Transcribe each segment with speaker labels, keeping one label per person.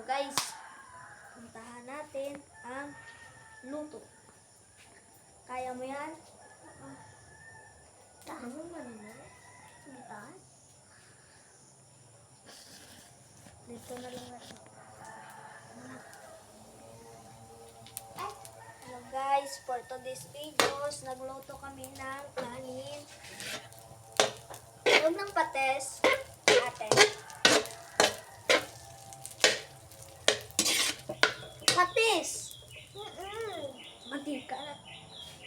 Speaker 1: guys, puntahan natin ang luto. Kaya mo yan? Tahan mo man mo. Tahan. Dito na lang natin. Hello guys, for today's videos, nagluto kami ng kanin. Huwag ng pates. Ate. Patis! Mantika na.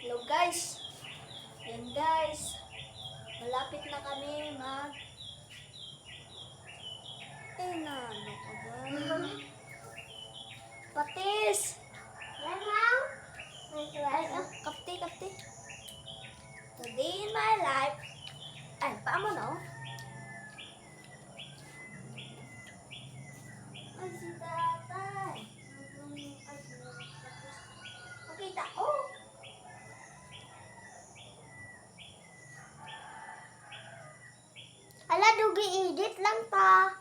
Speaker 1: Hello guys. Yan guys. Malapit na kami mag... ano ka ba? Patis! Kapti. Today in my life. Ay, paamo no? Ay, si tatay. Okay, tao.
Speaker 2: Ala, dugi edit lang ta.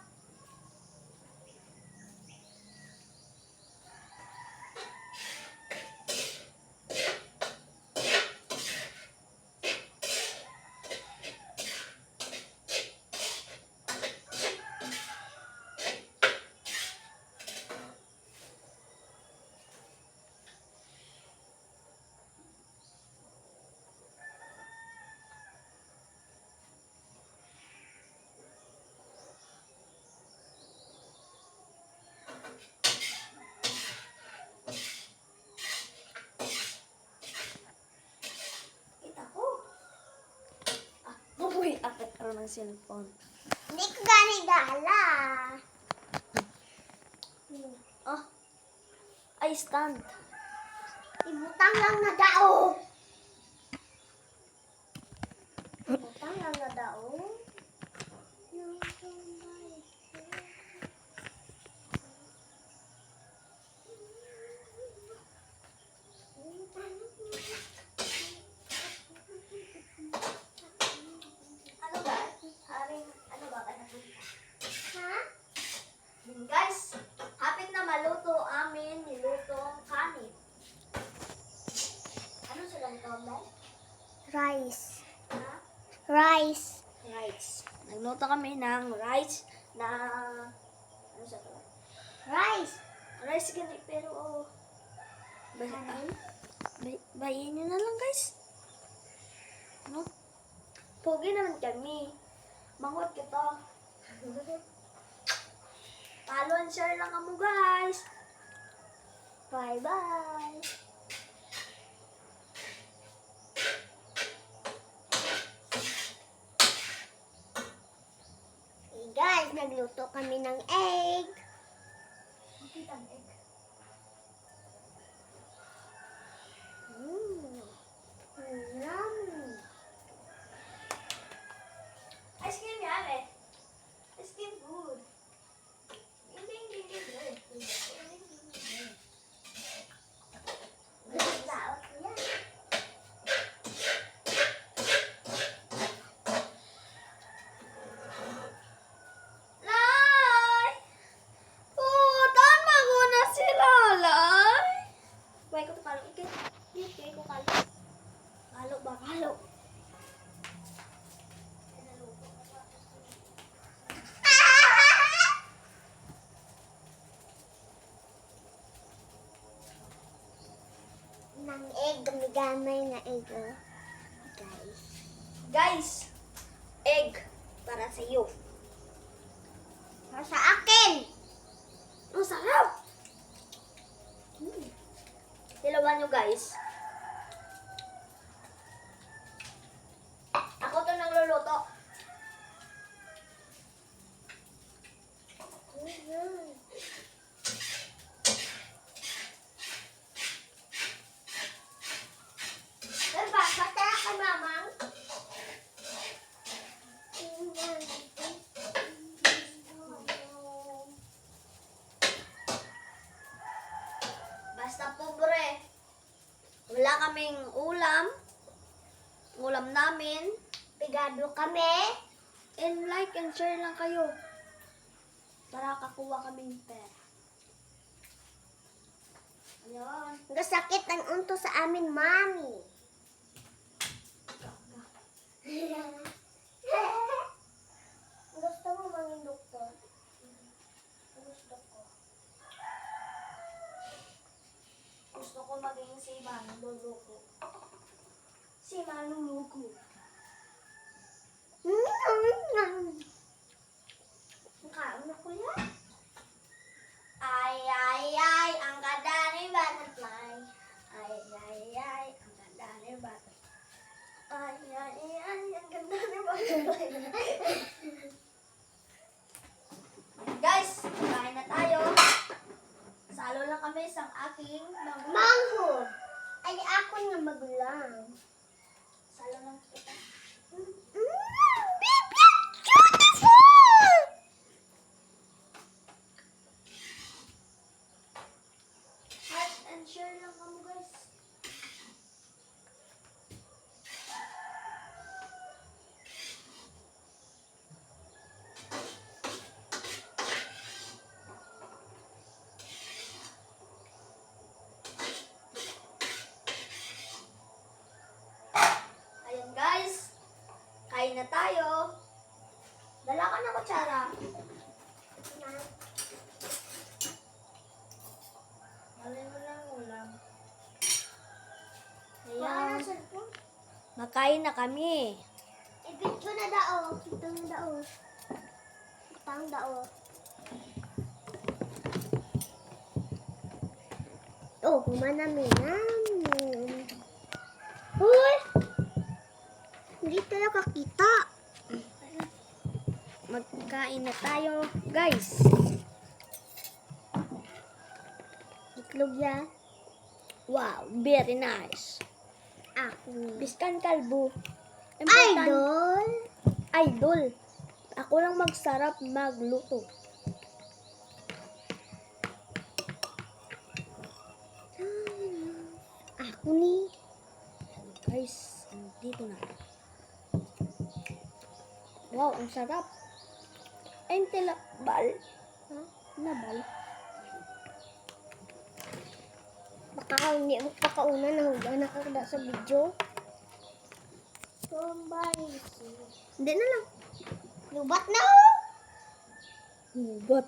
Speaker 1: Kita ko. Uy, akit ka ng cellphone.
Speaker 2: Hindi ko gani gala.
Speaker 1: Oh. Ay, stand.
Speaker 2: Ibutang lang na dao. Ibutang lang na dao.
Speaker 1: Ano ba? Ano ba?
Speaker 2: Ha?
Speaker 1: Guys, hapit na maluto amin nilutong kanin. Ano silang tawag?
Speaker 2: Rice.
Speaker 1: Ha?
Speaker 2: Rice.
Speaker 1: Rice. Nagluto kami ng rice na... Ano sa to?
Speaker 2: Rice.
Speaker 1: Rice ganit pero bayin nyo na lang guys. No? Pogi naman kami. Mangot kita. Follow and share lang kamo guys. Bye-bye.
Speaker 2: Hey guys, nagluto kami ng egg.
Speaker 1: Bakit ang egg?
Speaker 2: Yum.
Speaker 1: Ice cream yan eh. Ice cream good. Ding.
Speaker 2: Laot yan.
Speaker 1: Lai! Putan maguna sila, Lai! Wait, ko kalo. Okay, ko kalo. Kalo ba? Kalo.
Speaker 2: Ng egg, gamay na egg. Oh. Guys.
Speaker 1: Guys, egg para sa iyo.
Speaker 2: Para sa akin.
Speaker 1: Ang sarap! Tilawan nyo guys. Ako to nagluluto.
Speaker 2: Diba? Basta ka, mamang.
Speaker 1: Basta pobre. Wala kaming ulam. Ulam namin.
Speaker 2: Pigado kami.
Speaker 1: And like and share lang kayo. Para kakuha kaming pera. Ayan.
Speaker 2: Gasakit ang unto sa amin, mami. Gusto mo maging doktor? Gusto ko.
Speaker 1: Gusto ko maging si Manluluko. Si Manluluko.
Speaker 2: Kain na ko yan.
Speaker 1: Ay, ay, ay, ang ganda ni Butterfly. Ay, ay, ay, ang ganda ni Butterfly. Ay, ay, ay, ang ganda ni Butterfly. Guys, kain na tayo. Salo lang kami sa aking
Speaker 2: Manghod. Ay, ako nga magulang.
Speaker 1: Salo lang kita.
Speaker 2: Beautiful!
Speaker 1: Heart and share lang kamo guys. Ayan guys. Kain na tayo. Dala ka na kutsara. Alin mo lang ulam. Ayan. Makain na kami.
Speaker 2: Ibig ko na dao. Itang dao. Itang dao. Oh, kumanami namin. Uy! Hindi tayo kakita.
Speaker 1: Magkain na tayo, guys.
Speaker 2: Itlog yan.
Speaker 1: Wow, very nice.
Speaker 2: Ako.
Speaker 1: Biskan kalbo.
Speaker 2: Idol!
Speaker 1: Idol. Ako lang magsarap magluto.
Speaker 2: Ako ni.
Speaker 1: Guys, dito na. Wow, ang sarap. Ay, bal.
Speaker 2: Ha?
Speaker 1: Nabal.
Speaker 2: Baka hindi ako pakauna na huga na kada sa video. Hindi na lang. Lubat na oh!
Speaker 1: Hugot.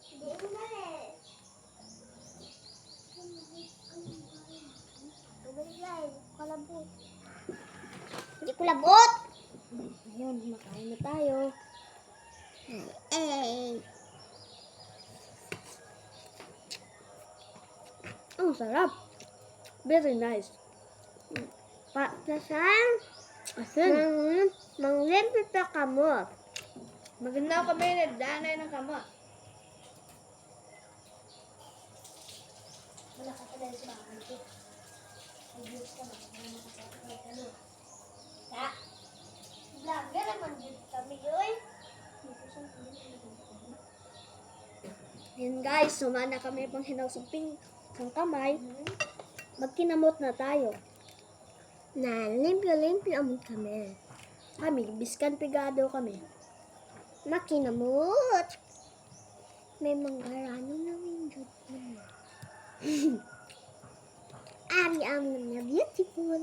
Speaker 2: Hindi na eh. Kalabot. Hindi ko labot.
Speaker 1: Ayun, makain na tayo.
Speaker 2: Eh.
Speaker 1: Ang sarap. Very nice.
Speaker 2: Saan?
Speaker 1: Asin.
Speaker 2: Manglimpit pa kamot.
Speaker 1: Maganda kami nagdanay ng kamot. Wala ka pala sa bahay ko. Mag-views ka ba? Wala ka sa bahay ka no?
Speaker 2: Ha? Vlogger naman din kami yun.
Speaker 1: Yan guys, sumana kami pang hinausaping ng kamay. Magkinamot na tayo.
Speaker 2: Na, limpyo-limpyo amon kami.
Speaker 1: Kami, biskan pigado kami.
Speaker 2: Makinamot. May mangarano na window naman. Ari amon na beautiful.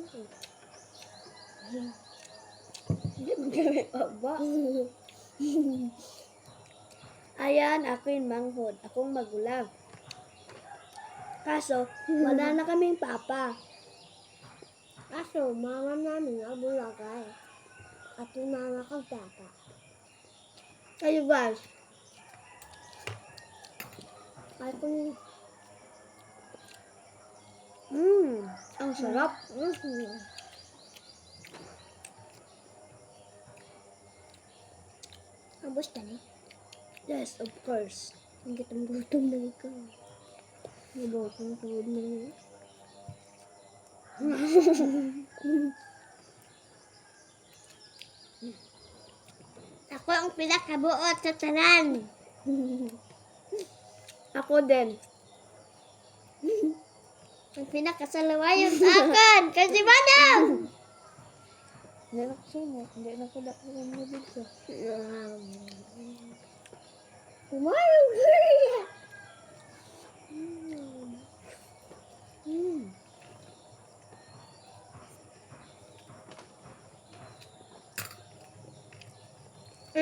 Speaker 1: Hindi mo kami ba? Ayan, ako yung manghod. Akong magulang. Kaso, wala na kaming papa.
Speaker 2: Kaso, mama namin ang bulagay. At yung mama kang papa.
Speaker 1: Kayo guys,
Speaker 2: Ay kung...
Speaker 1: ang sarap.
Speaker 2: Abos ka ni?
Speaker 1: Yes, of course.
Speaker 2: Hindi kitang gutom na ikaw. Nabotong tawad na niya. Ako ang pinakabuot sa tanan.
Speaker 1: Ako din.
Speaker 2: Ang pinakasalaway yung akin. Kasi madam!
Speaker 1: Hindi na ko sumo. Hindi na ko dako ng video.
Speaker 2: Umayong gaya.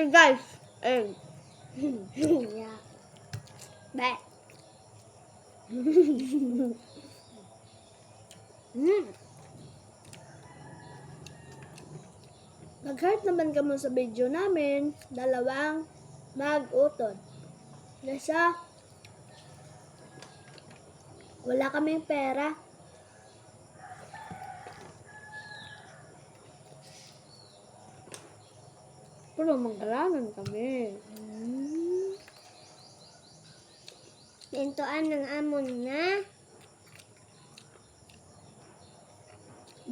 Speaker 2: guys. Yeah. Be. Nag-heart naman kamo sa video namin. Dalawang mag-utod. Nasa wala kaming pera. Pero manggalangan kami. Pintuan ng amon na.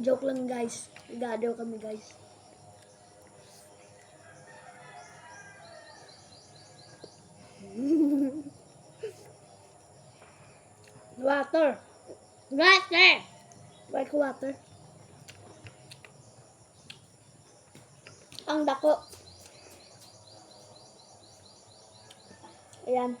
Speaker 2: Joke lang guys. Gadaw kami guys. Water. Water. Like water. Ang dako. Ayan.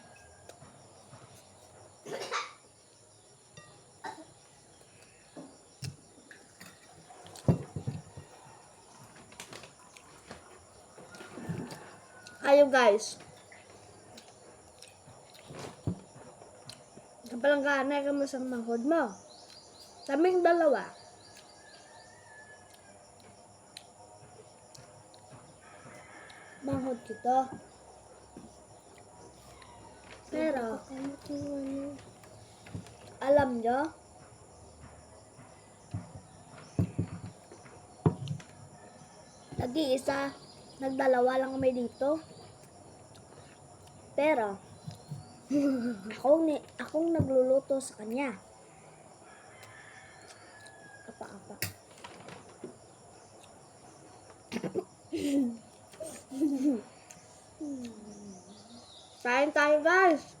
Speaker 2: Ayo guys. Kapalangganay ka mo sa manghod mo. Kaming dalawa. Manghod kita. Pero, alam nyo, nag-iisa, nagdalawa lang kami dito. Pero, akong nagluluto sa kanya. Apa-apa. Kain tayo guys.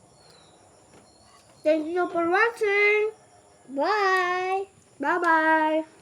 Speaker 2: Thank you for watching. Bye. Bye-bye.